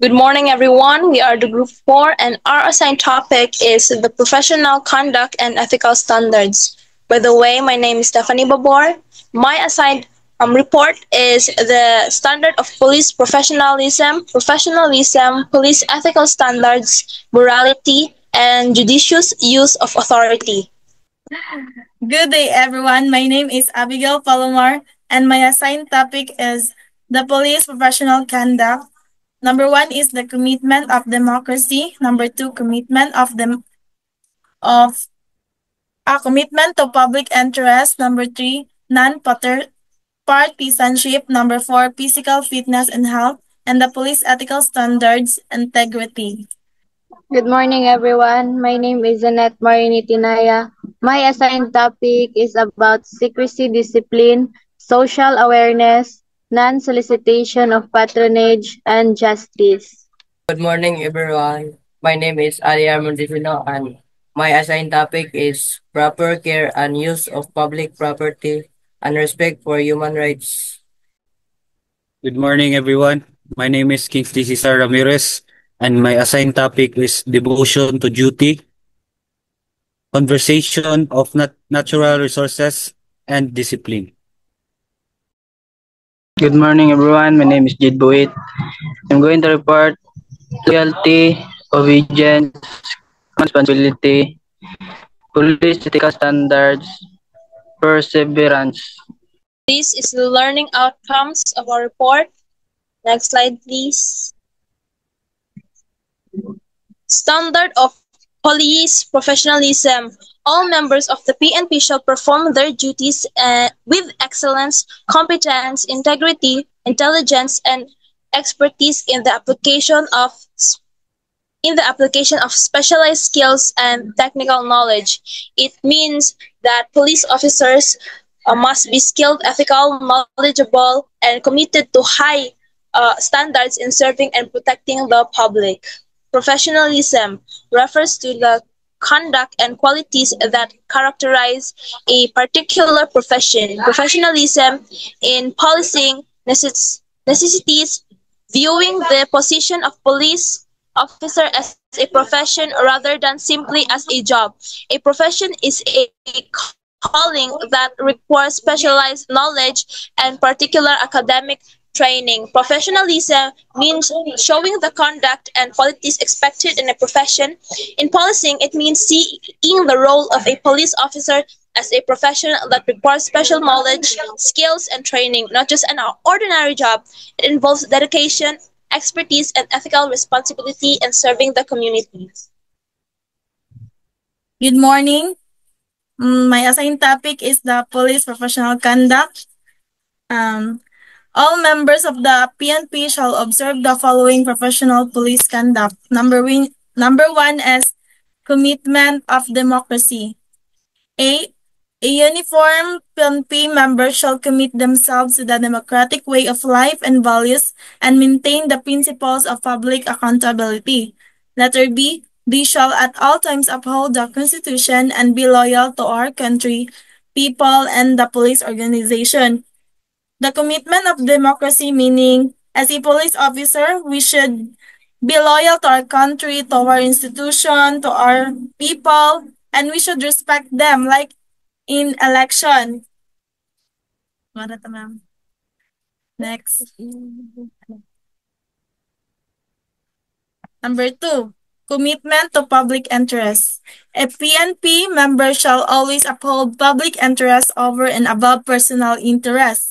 Good morning, everyone. We are the Group 4, and our assigned topic is the professional conduct and ethical standards. By the way, my name is Stephanie Babor. My assigned report is the standard of police professionalism, police ethical standards, morality, and judicious use of authority. Good day, everyone. My name is Abigail Palomar, and my assigned topic is the police professional conduct. Number one is the commitment of democracy. Number two, of commitment to public interest. Number three, non-partisanship. Number four, physical fitness and health, and the police ethical standards, integrity. Good morning, everyone. My name is Annette Marini Tinaya. My assigned topic is about secrecy discipline, social awareness, non-solicitation of patronage, and justice. Good morning, everyone. My name is Aria Montesino, and my assigned topic is proper care and use of public property and respect for human rights. Good morning, everyone. My name is Kingsley Cesar Ramirez, and my assigned topic is devotion to duty, conversation of natural resources, and discipline. Good morning, everyone. My name is Jade Buit. I'm going to report loyalty, obedience, responsibility, police ethical standards, perseverance. This is the learning outcomes of our report. Next slide, please. Standard of police professionalism. All members of the PNP shall perform their duties with excellence, competence, integrity, intelligence, and expertise in the application of specialized skills and technical knowledge. It means that police officers must be skilled, ethical, knowledgeable, and committed to high standards in serving and protecting the public. Professionalism refers to the conduct and qualities that characterize a particular profession. Professionalism in policing necessitates viewing the position of police officer as a profession rather than simply as a job. A profession is a calling that requires specialized knowledge and particular academic training. Professionalism means showing the conduct and qualities expected in a profession. In policing, it means seeing the role of a police officer as a profession that requires special knowledge, skills, and training, not just an ordinary job. It involves dedication, expertise, and ethical responsibility in serving the community. Good morning. My assigned topic is the police professional conduct. All members of the PNP shall observe the following professional police conduct. Number one is commitment of democracy. A uniformed PNP member shall commit themselves to the democratic way of life and values and maintain the principles of public accountability. Letter B, they shall at all times uphold the Constitution and be loyal to our country, people, and the police organization. The commitment of democracy meaning, as a police officer, we should be loyal to our country, to our institution, to our people, and we should respect them like in election. Next. Number two, commitment to public interest. A PNP member shall always uphold public interest over and above personal interests.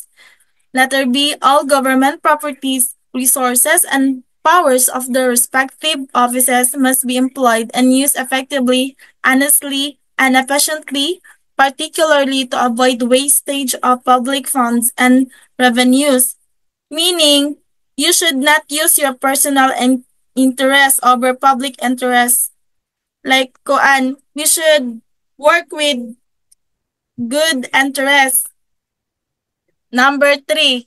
Letter B, all government properties, resources, and powers of the respective offices must be employed and used effectively, honestly, and efficiently, particularly to avoid wastage of public funds and revenues. Meaning, you should not use your personal interest over public interest. Like Koan, we should work with good interest. Number three,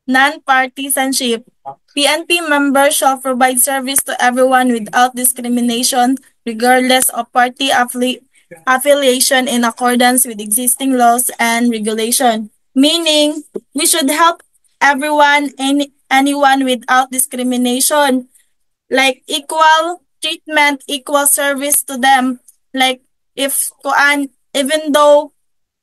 non-partisanship. PNP members shall provide service to everyone without discrimination, regardless of party affiliation in accordance with existing laws and regulation. Meaning, we should help everyone and anyone without discrimination. like equal treatment, equal service to them. Like if kuan, even though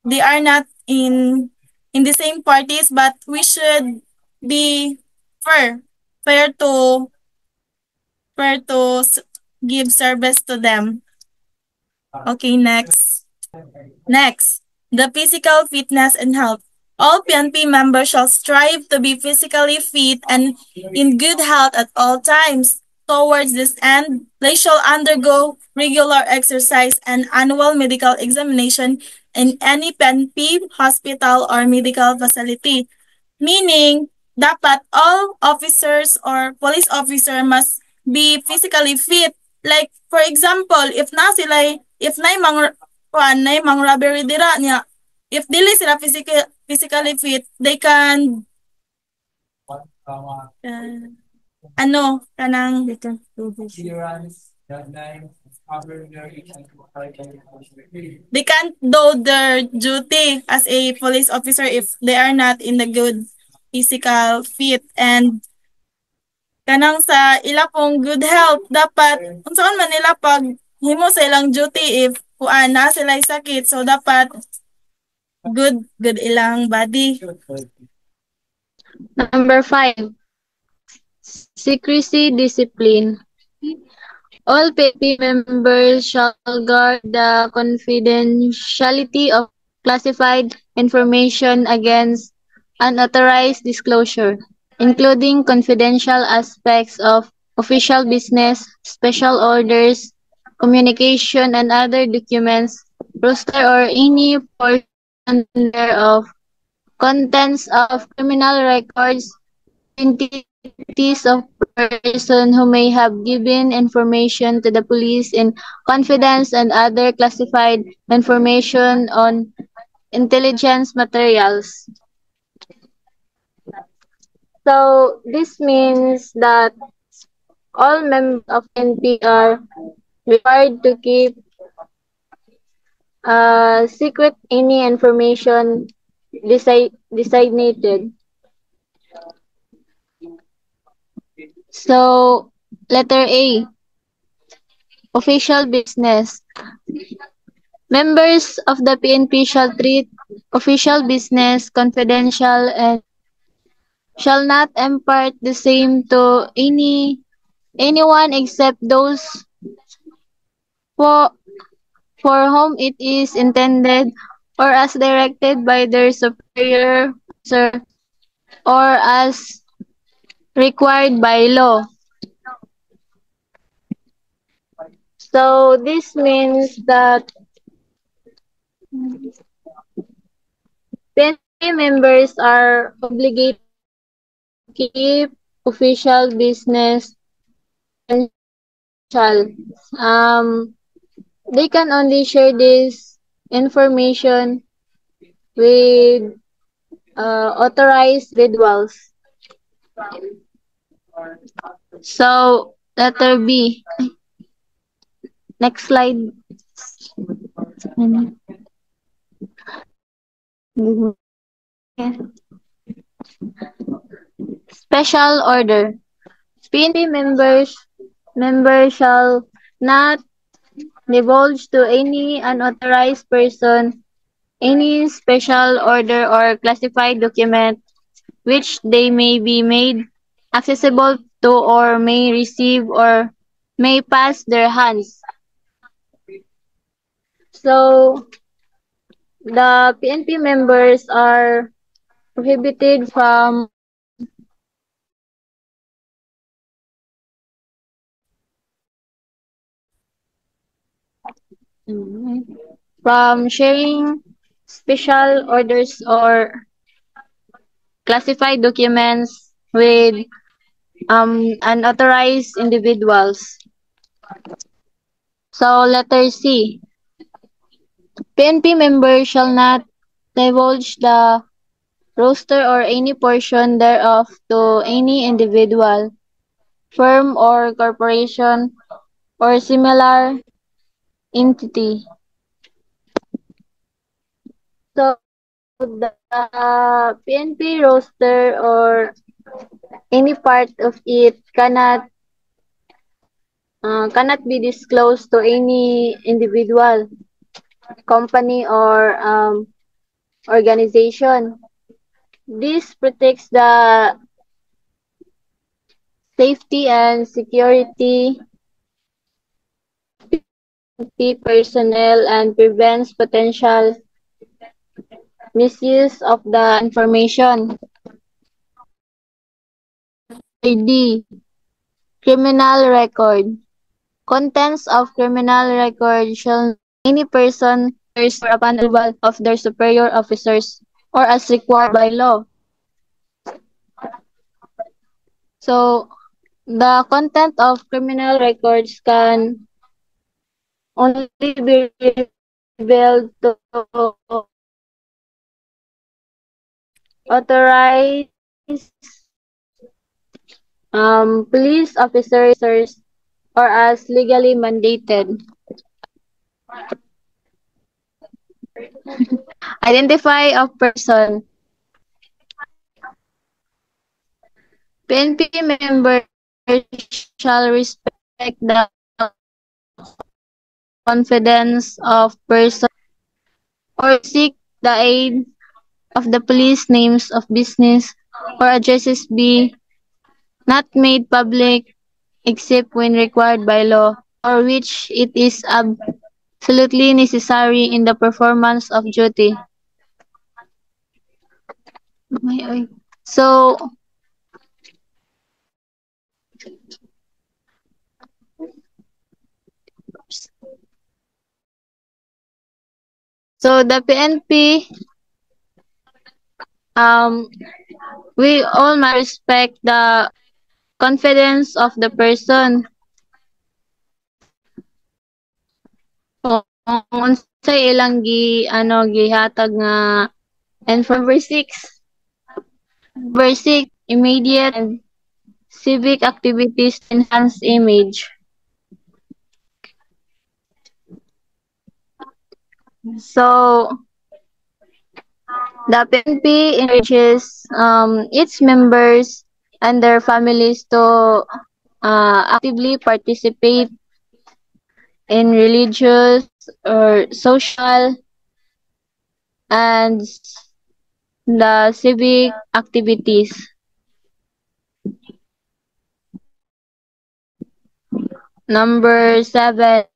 they are not in the same parties, but we should be fair, fair to fair to give service to them. Okay, next. Next, the physical fitness and health. All PNP members shall strive to be physically fit and in good health at all times. Towards this end, they shall undergo regular exercise and annual medical examination in any PNP hospital or medical facility. Meaning, dapat all officers or police officer must be physically fit. Like, for example, if na mang robbery dira niya, if dili sila physically fit, they can kanang they can do this. They can't do their duty as a police officer if they are not in the good physical fit, and kanang sa ila pong good health dapat unsaon man nila pag himo sa ilang duty if kuan na sila sakit, so dapat good ilang body. Number 5, secrecy discipline. All PNP members shall guard the confidentiality of classified information against unauthorized disclosure, including confidential aspects of official business, special orders, communication, and other documents, roster or any portion thereof, contents of criminal records, identities of person who may have given information to the police in confidence, and other classified information on intelligence materials. So this means that all members of NP are required to keep secret any information designated. So, letter A, official business. Members of the PNP shall treat official business confidential and shall not impart the same to anyone except those for, for whom it is intended, or as directed by their superior officer, or as required by law. So this means that PNP members are obligated to keep official business confidential. They can only share this information with authorized individuals. So, letter B. Next slide. Special order. PNP members shall not divulge to any unauthorized person any special order or classified document which they may be made accessible to, or may receive, or may pass their hands. So, the PNP members are prohibited from sharing special orders or classified documents with unauthorized individuals. So, letter C. PNP members shall not divulge the roster or any portion thereof to any individual, firm or corporation, or similar entity. So, the PNP roster or any part of it cannot cannot be disclosed to any individual, company, or organization. This protects the safety and security of the personnel and prevents potential misuse of the information. ID. Criminal record. Contents of criminal record shall any person or upon approval of their superior officers or as required by law. So, the content of criminal records can only be revealed to authorized police officers or as legally mandated. Identify of person. PNP members shall respect the confidence of person or seek the aid of the police names of business or addresses be not made public except when required by law or which it is absolutely necessary in the performance of duty. So, the PNP, we all must respect the confidence of the person. Kung unsay ilang gihatag nga and for verse 6 immediate and civic activities to enhance image. So, the PNP encourages its members and their families to actively participate in religious or social and the civic activities. Number 7.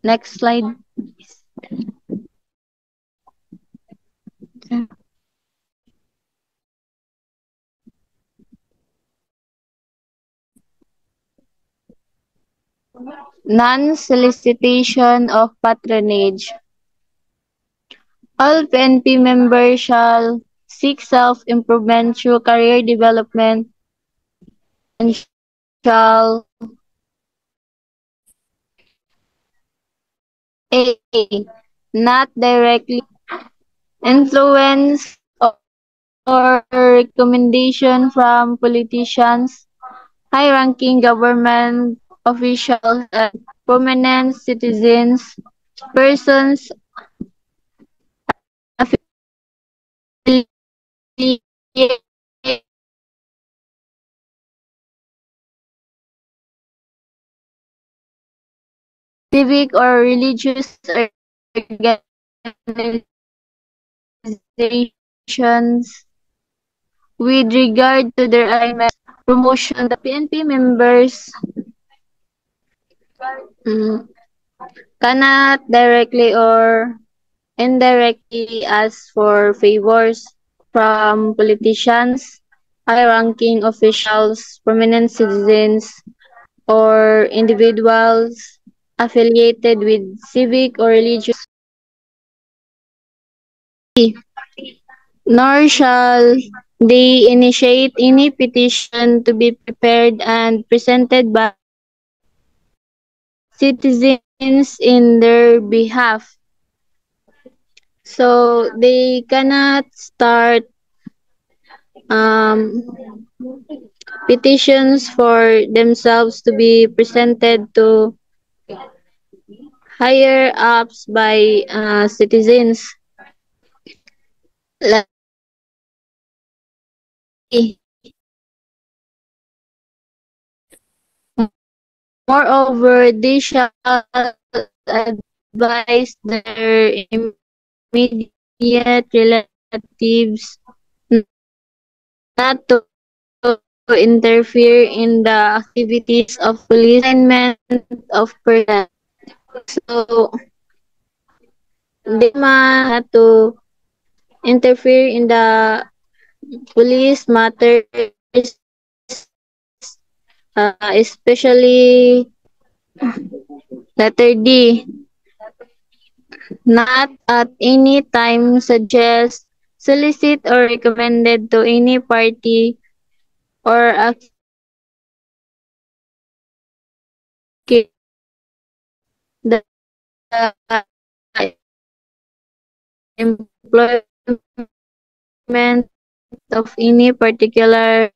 Next slide. Non-solicitation of patronage. All PNP members shall seek self-improvement through career development and shall A. Not directly influence or recommendation from politicians, high-ranking government officials, and prominent citizens, persons affiliated civic or religious organizations with regard to their alignment promotion. The PNP members cannot directly or indirectly ask for favors from politicians, high-ranking officials, prominent citizens, or individuals affiliated with civic or religious, nor shall they initiate any petition to be prepared and presented by citizens in their behalf. So they cannot start petitions for themselves to be presented to higher ups by citizens. Moreover, they shall advise their immediate relatives not to interfere in the activities of police assignment of personnel. So, they not to interfere in the police matters, especially letter D, not at any time suggest, solicit, or recommended to any party or the employment of any particular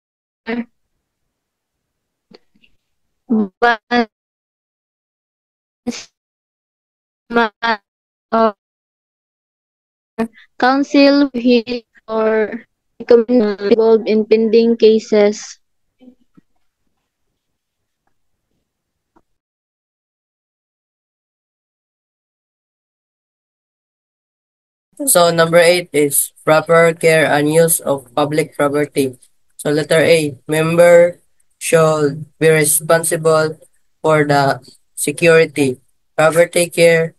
or counsel he or involved in pending cases. So number 8 is proper care and use of public property. So letter A, member should be responsible for the security, proper care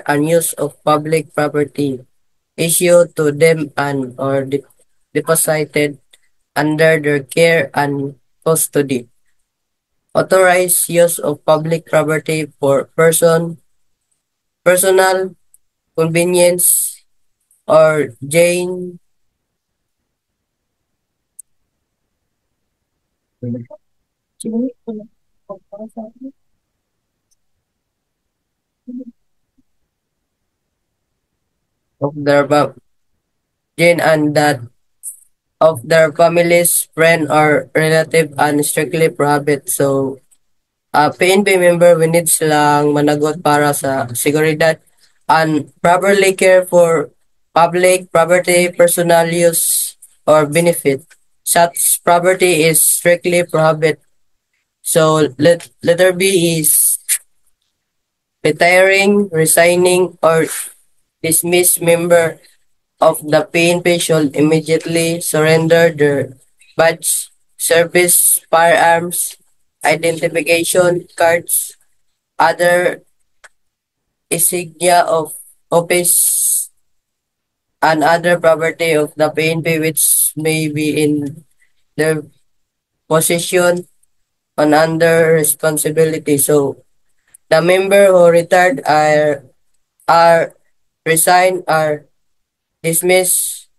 and use of public property issued to them and or deposited under their care and custody. Authorized use of public property for personal convenience or gain of their gain and that of their families, friend or relative and strictly prohibit. So, PNP member we need silang managot para sa seguridad and properly care for public property, personal use or benefit. Such property is strictly prohibit. So, letter B is retiring, resigning, or dismiss member of the PNP should immediately surrender their badge, service, firearms, identification cards, other insignia of office, and other property of the PNP which may be in their possession and under responsibility. So the member who retired are resigned are dismissed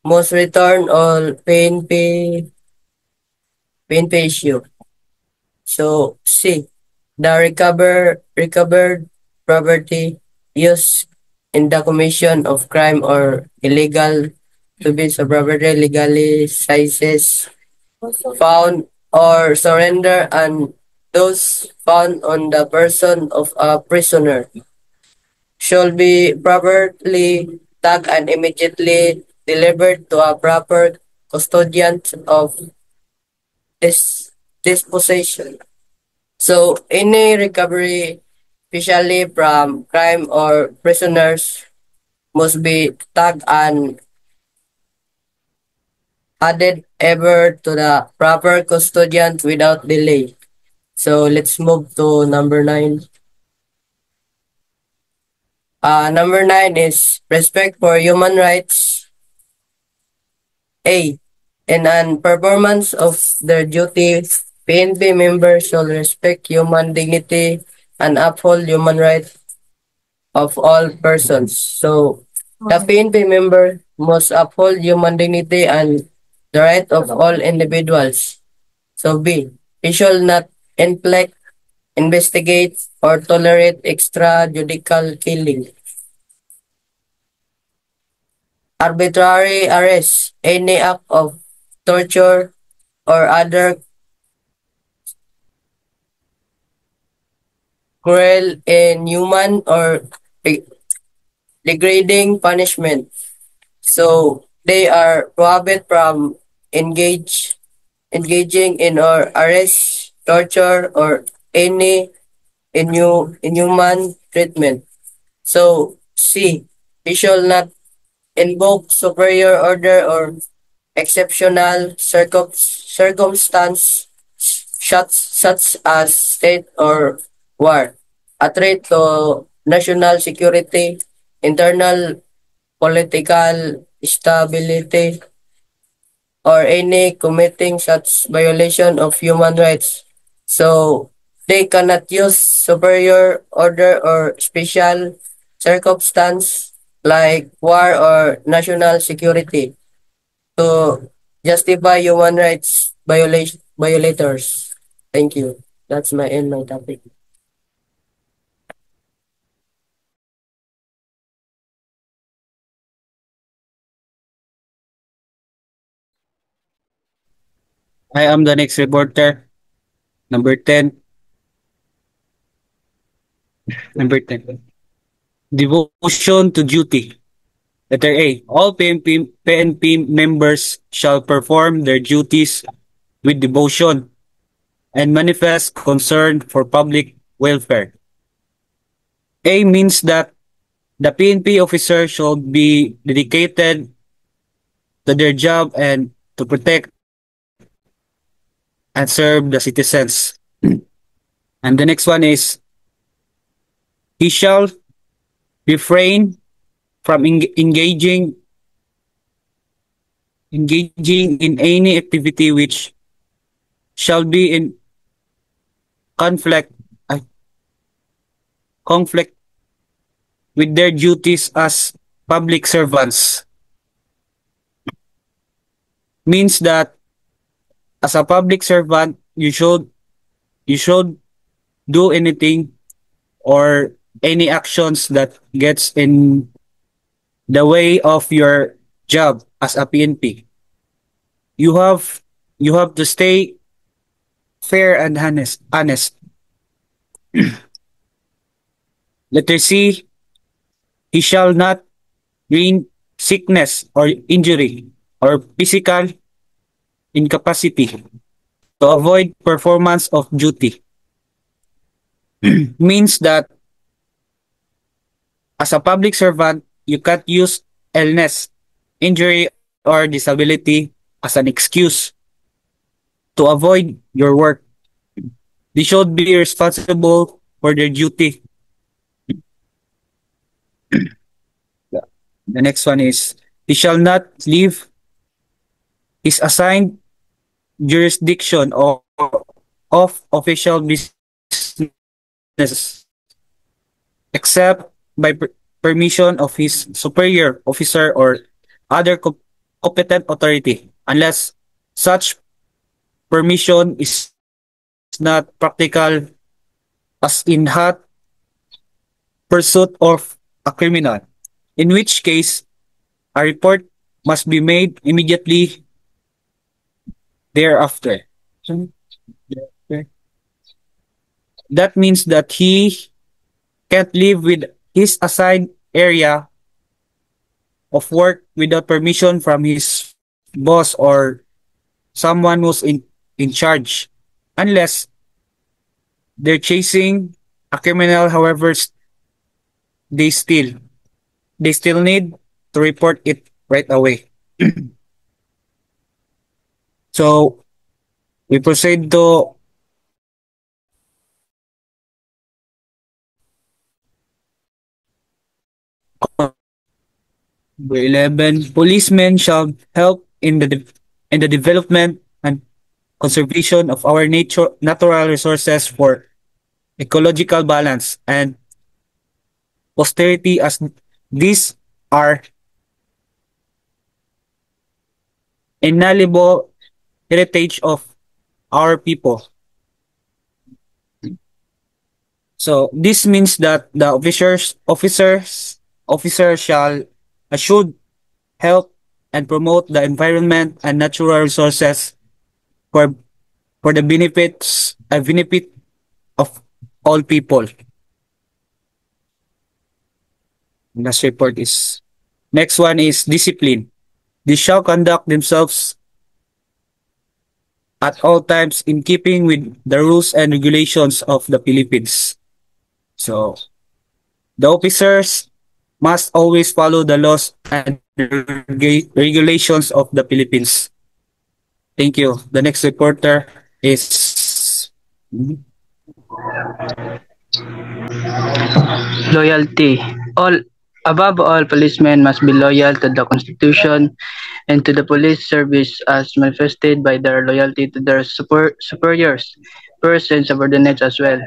must return all PNP issue. So C, the recovered property used in the commission of crime or illegal to be so property legally sizes found or surrender and those found on the person of a prisoner shall be properly tagged and immediately delivered to a proper custodian of this disposition. So any recovery, especially from crime or prisoners, must be tagged and added ever to the proper custodian without delay. So let's move to number 9. Number 9 is respect for human rights. A. In an performance of their duty, PNP members shall respect human dignity and uphold human rights of all persons. So, the PNP member must uphold human dignity and the right of all individuals. So, B. He shall not inflict, investigate, or tolerate extrajudicial killing, arbitrary arrest, any act of torture, or other cruel, inhuman, or degrading punishment. So they are prohibited from engaging in or arrest, torture, or any inhuman treatment. So C. He shall not invoke superior order or exceptional circumstance such as state or war, a threat to national security, internal political stability, or any committing such violation of human rights. So they cannot use superior order or special circumstance like war or national security to justify human rights violators. Thank you. That's my topic. I am the next reporter. Number 10. Number 10. Devotion to duty. Letter A. All PNP members shall perform their duties with devotion and manifest concern for public welfare. A means that the PNP officer should be dedicated to their job and to protect and serve the citizens. And the next one is he shall refrain from engaging in any activity which shall be in conflict uh, conflict with their duties as public servants. Means that as a public servant you should do anything or any actions that gets in the way of your job as a PNP. You have to stay fair and honest. Letter C, he shall not bring sickness or injury or physical incapacity to avoid performance of duty. Means that as a public servant, you can't use illness, injury, or disability as an excuse to avoid your work. They should be responsible for their duty. The next one is he shall not leave his assigned jurisdiction or of official business except by permission of his superior officer or other competent authority unless such permission is not practical as in hot pursuit of a criminal, in which case a report must be made immediately thereafter. That means that he can't live with his assigned area of work without permission from his boss or someone who's in charge unless they're chasing a criminal. However, they still they still need to report it right away. So we proceed to number 11. Policemen shall help in the development and conservation of our natural resources for ecological balance and posterity, as these are inalienable heritage of our people. So this means that the officers should help and promote the environment and natural resources for the benefit of all people. Last report is next one is discipline. They shall conduct themselves at all times in keeping with the rules and regulations of the Philippines. So, the officers must always follow the laws and regulations of the Philippines. Thank you. The next reporter is Loyalty. Above all, policemen must be loyal to the Constitution and to the police service as manifested by their loyalty to their superiors, peers, and subordinates as well.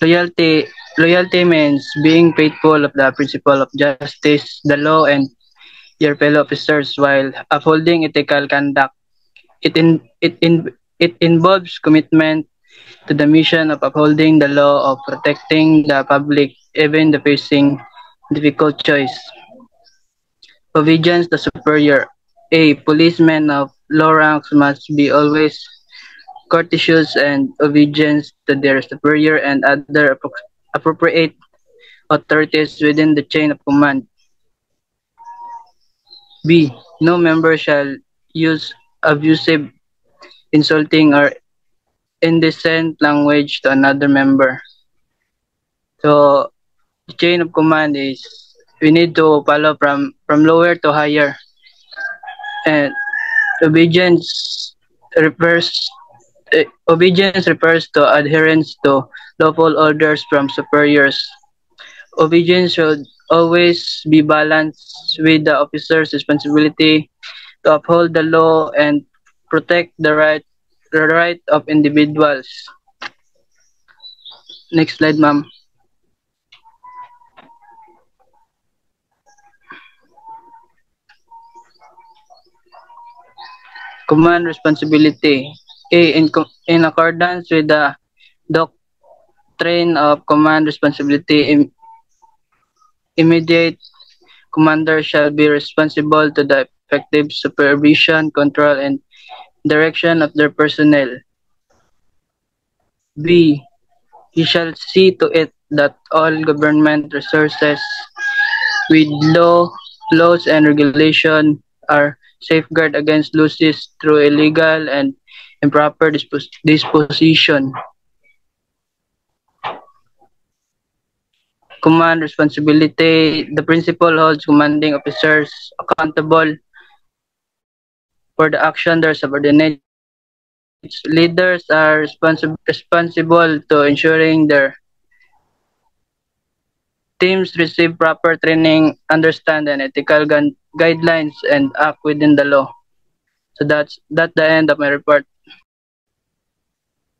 Loyalty Loyalty means being faithful of the principle of justice, the law, and your fellow officers while upholding ethical conduct. It involves commitment to the mission of upholding the law of protecting the public even the facing difficult choice. Obedience the superior. A policeman of low ranks must be always courteous and obedient to their superior and other appropriate authorities within the chain of command. B. No member shall use abusive, insulting, or indecent language to another member. So, the chain of command is we need to follow from lower to higher. And obedience refers obedience refers to adherence to lawful orders from superiors. Obedience should always be balanced with the officer's responsibility to uphold the law and protect the right of individuals. Next slide, ma'am. Command responsibility. In accordance with the doctrine of command responsibility, immediate commander shall be responsible to the effective supervision, control, and direction of their personnel. B. He shall see to it that all government resources with laws and regulation are safeguarded against losses through illegal and improper disposition. Command responsibility. The principal holds commanding officers accountable for the action their subordinates. Leaders are responsible to ensuring their teams receive proper training, understand and ethical guidelines, and act within the law. So that's the end of my report.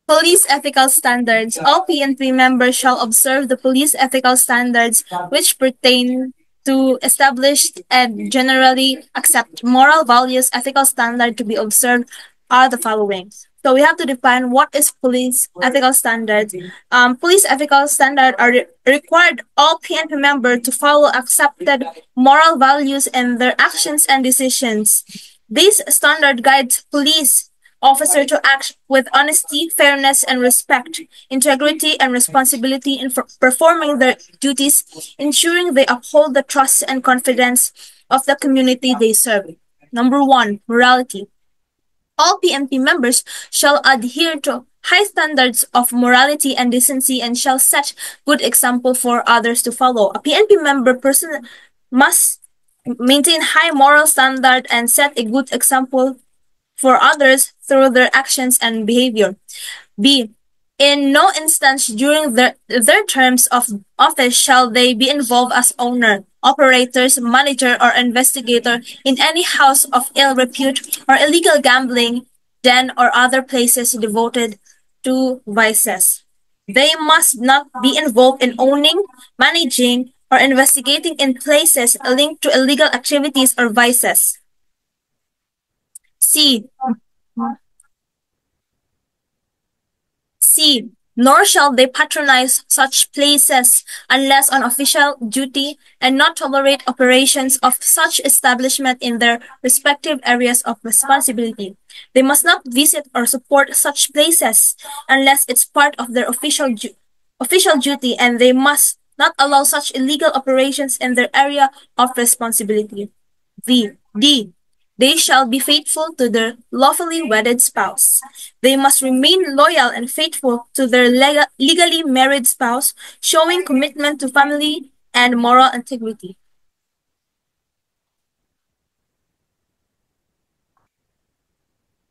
Police ethical standards. All PNP members shall observe the police ethical standards which pertain to established and generally accepted moral values. Ethical standard to be observed are the following. So we have to define what is police ethical standards. Police ethical standards are required all PNP members to follow accepted moral values in their actions and decisions. This standard guides police officer to act with honesty, fairness, and respect, integrity, and responsibility in performing their duties, ensuring they uphold the trust and confidence of the community they serve. Number 1, morality. All PNP members shall adhere to high standards of morality and decency and shall set good example for others to follow. A PNP member person must maintain high moral standard and set a good example for others through their actions and behavior. B. In no instance during their terms of office shall they be involved as owner, operators, manager, or investigator in any house of ill repute or illegal gambling, den, or other places devoted to vices. They must not be involved in owning, managing, or investigating in places linked to illegal activities or vices. C. Nor shall they patronize such places unless on official duty and not tolerate operations of such establishment in their respective areas of responsibility. They must not visit or support such places unless it's part of their official duty, and they must not allow such illegal operations in their area of responsibility. D. They shall be faithful to their lawfully wedded spouse. They must remain loyal and faithful to their legally married spouse, showing commitment to family and moral integrity.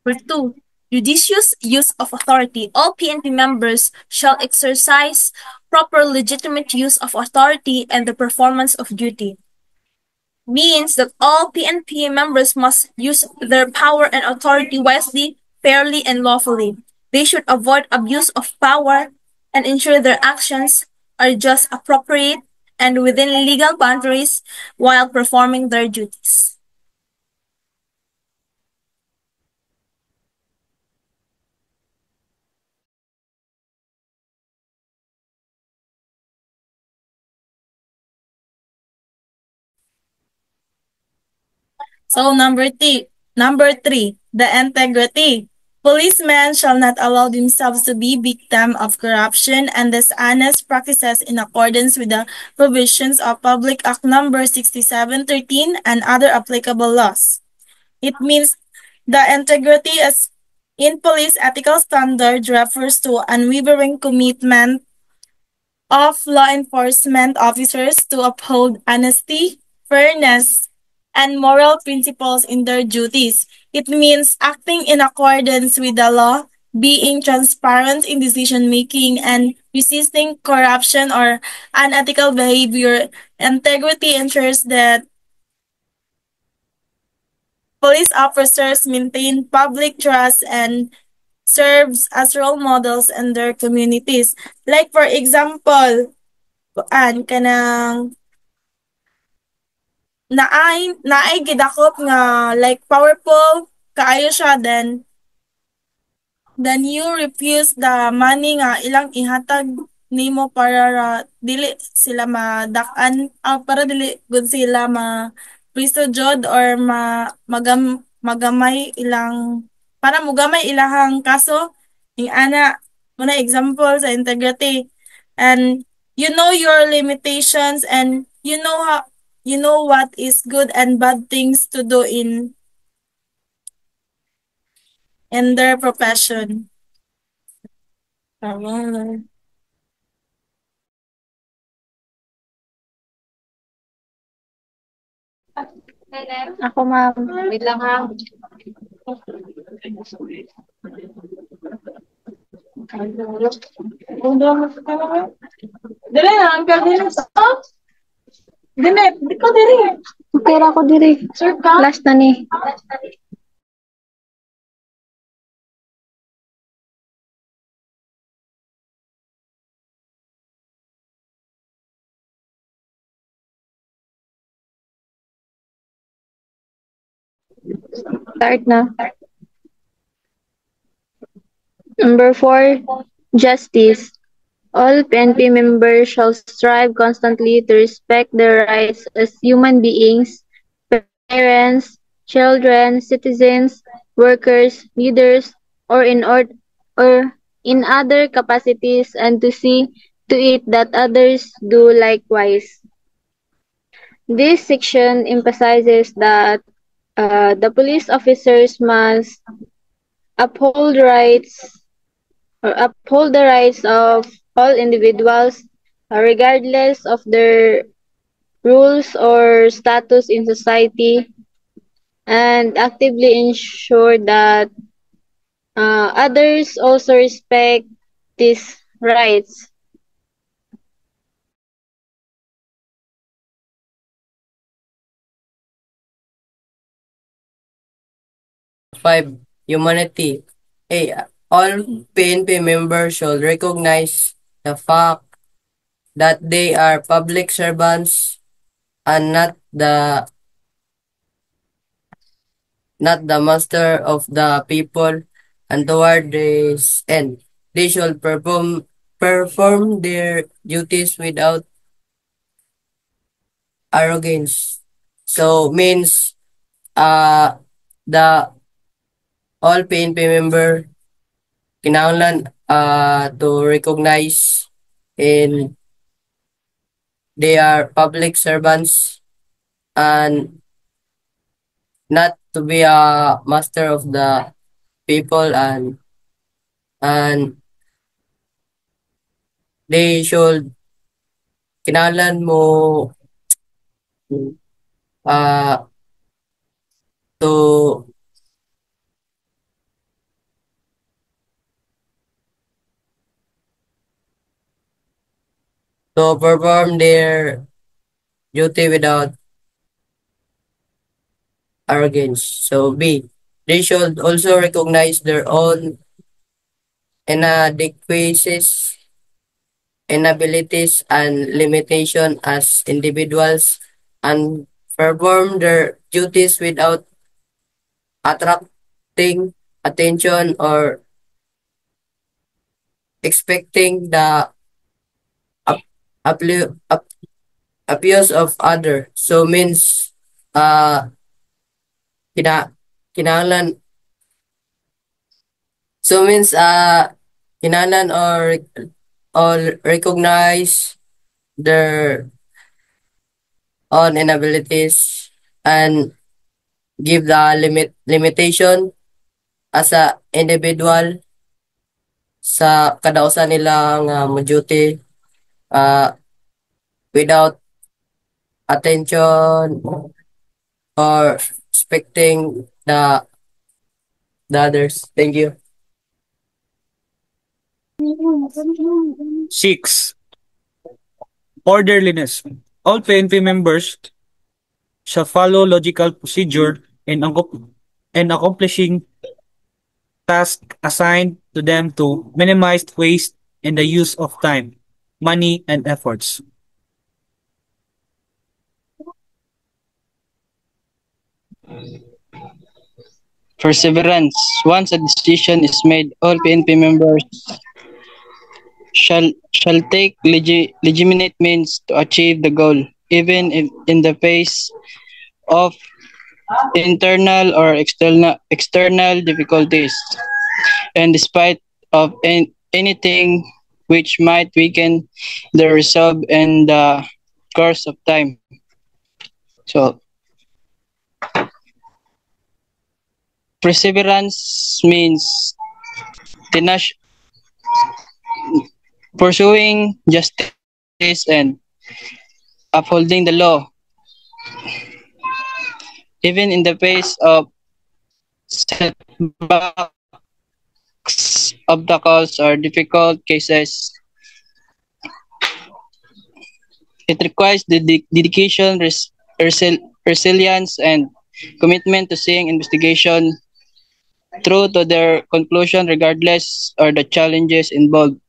Number two, judicious use of authority. All PNP members shall exercise proper legitimate use of authority and the performance of duty. Means that all PNP members must use their power and authority wisely, fairly, and lawfully. They should avoid abuse of power and ensure their actions are just appropriate and within legal boundaries while performing their duties. So number three, the integrity. Policemen shall not allow themselves to be victim of corruption and dishonest practices in accordance with the provisions of Public Act Number 6713 and other applicable laws. It means the integrity as in police ethical standard refers to unwavering commitment of law enforcement officers to uphold honesty, fairness, and moral principles in their duties. It means acting in accordance with the law, being transparent in decision making, and resisting corruption or unethical behavior. Integrity ensures that police officers maintain public trust and serves as role models in their communities. Like for example, kanang naay gidakop nga like powerful kaayo siya, then you refuse the money nga ilang ihatag nimo para dili sila madak-an, para dili gud sila ma priso jud or magamay ilang para mogamay ilahang kaso ing ana muna example sa integrity. And you know your limitations and you know what is good and bad things to do in their profession. Tama. Ako, ma'am. Wait lang, ha. Dili na, ang dili sa. Dili, di ko dili. Pera ko diri. Sir ka? Last na ni. Start na. Number 4, justice. All PNP members shall strive constantly to respect their rights as human beings, parents, children, citizens, workers, leaders, or or in other capacities, and to see to it that others do likewise. This section emphasizes that the police officers must uphold uphold the rights of all individuals, regardless of their rules or status in society, and actively ensure that others also respect these rights. Five, humanity. All PNP members should recognize the fact that they are public servants and not the master of the people, and toward this end they should perform their duties without arrogance. So means the all PNP member kinahanglan to recognize in they are public servants and not to be a master of the people, and they should kinalan mo uh to perform their duty without arrogance. So B, they should also recognize their own inadequacies, inabilities, and limitation as individuals, and perform their duties without attracting attention or expecting the up, appeals of other. So means kina kinahanglan means kinahanglan or recognize their own inabilities and give the limitation as a individual sa kadausan nila nga mo-duty uh, without attention or expecting the others. Thank you. 6. Orderliness. All PNP members shall follow logical procedure in accomplishing tasks assigned to them to minimize waste and the use of time, money, and efforts. Perseverance. Once a decision is made, all PNP members shall take legitimate means to achieve the goal, even if in the face of internal or external difficulties, and despite of anything which might weaken the resolve in the course of time. So, perseverance means tenacious pursuing justice and upholding the law, even in the face of setbacks, obstacles, or difficult cases. It requires the dedication, resilience, and commitment to seeing investigation through to their conclusion regardless of the challenges involved.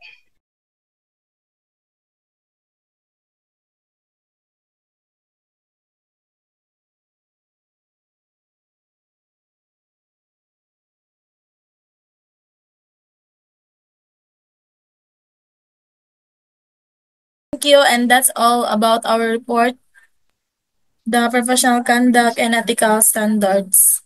Thank you, and that's all about our report, the professional conduct and ethical standards.